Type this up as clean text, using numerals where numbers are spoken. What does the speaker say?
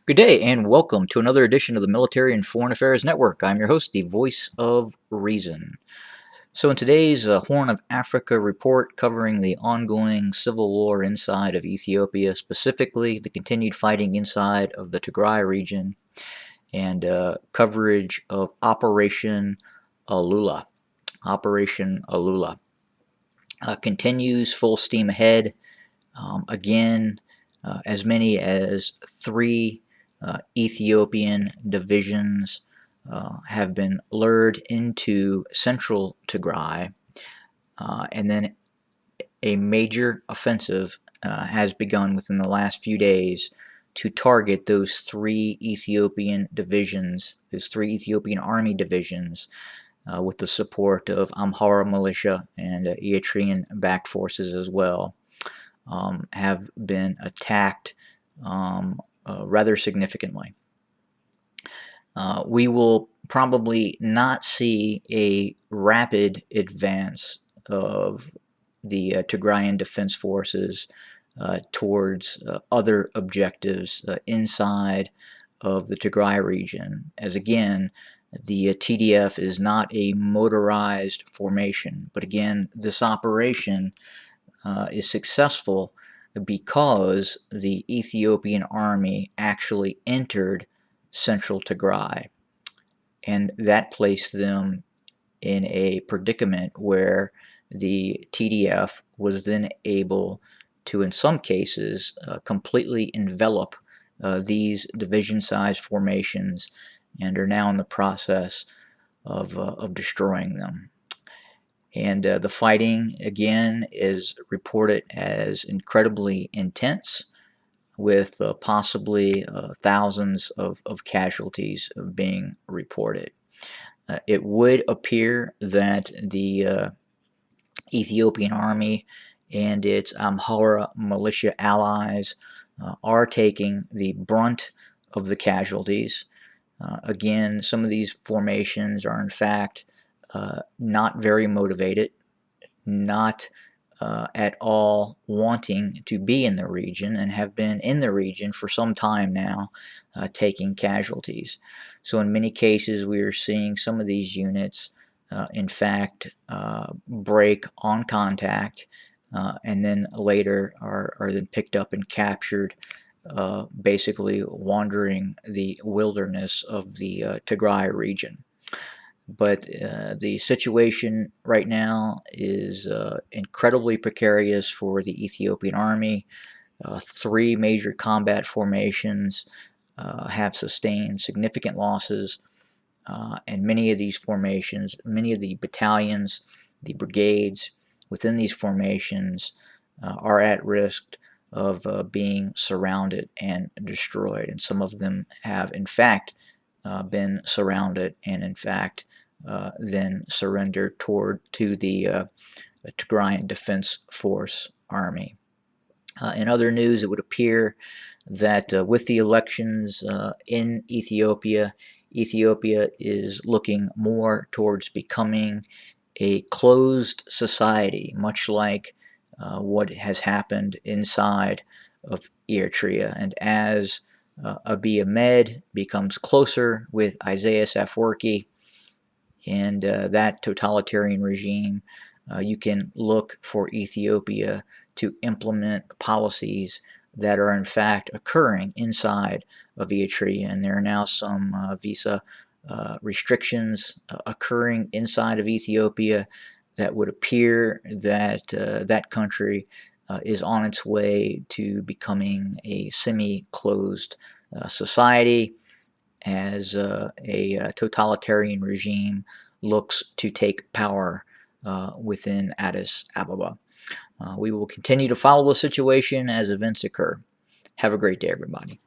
Good day and welcome to another edition of the Military and Foreign Affairs Network. I'm your host, the voice of reason. So, in today's Horn of Africa report covering the ongoing civil war inside of Ethiopia, specifically the continued fighting inside of the Tigray region, and coverage of Operation Alula. Operation Alula continues full steam ahead. Again, as many as three Ethiopian divisions have been lured into central Tigray, and then a major offensive has begun within the last few days to target those three Ethiopian divisions, those three Ethiopian army divisions, with the support of Amhara militia and Eritrean backed forces as well. Have been attacked rather significantly. We will probably not see a rapid advance of the Tigrayan Defense Forces towards other objectives inside of the Tigray region, as again, the TDF is not a motorized formation, but again, this operation is successful because the Ethiopian army actually entered central Tigray, and that placed them in a predicament where the TDF was then able to, in some cases, completely envelop these division-sized formations and are now in the process of destroying them. And the fighting, again, is reported as incredibly intense, with possibly thousands of casualties being reported. It would appear that the Ethiopian army and its Amhara militia allies are taking the brunt of the casualties. Again, some of these formations are in fact not very motivated, not at all wanting to be in the region, and have been in the region for some time now, taking casualties. So in many cases, we are seeing some of these units, in fact, break on contact, and then later are then picked up and captured, basically wandering the wilderness of the Tigray region. But the situation right now is incredibly precarious for the Ethiopian army. Three major combat formations have sustained significant losses, and many of these formations, many of the battalions, the brigades within these formations are at risk of being surrounded and destroyed. And some of them have, in fact, been surrounded and, in fact, then surrendered to the Tigrayan Defense Force Army. In other news, it would appear that with the elections in Ethiopia, Ethiopia is looking more towards becoming a closed society, much like what has happened inside of Eritrea. And as Abiy Ahmed becomes closer with Isaias Afwerki and that totalitarian regime, you can look for Ethiopia to implement policies that are in fact occurring inside of Eritrea. And there are now some visa restrictions occurring inside of Ethiopia that would appear that that country is on its way to becoming a semi-closed society, as a totalitarian regime looks to take power within Addis Ababa. We will continue to follow the situation as events occur. Have a great day, everybody.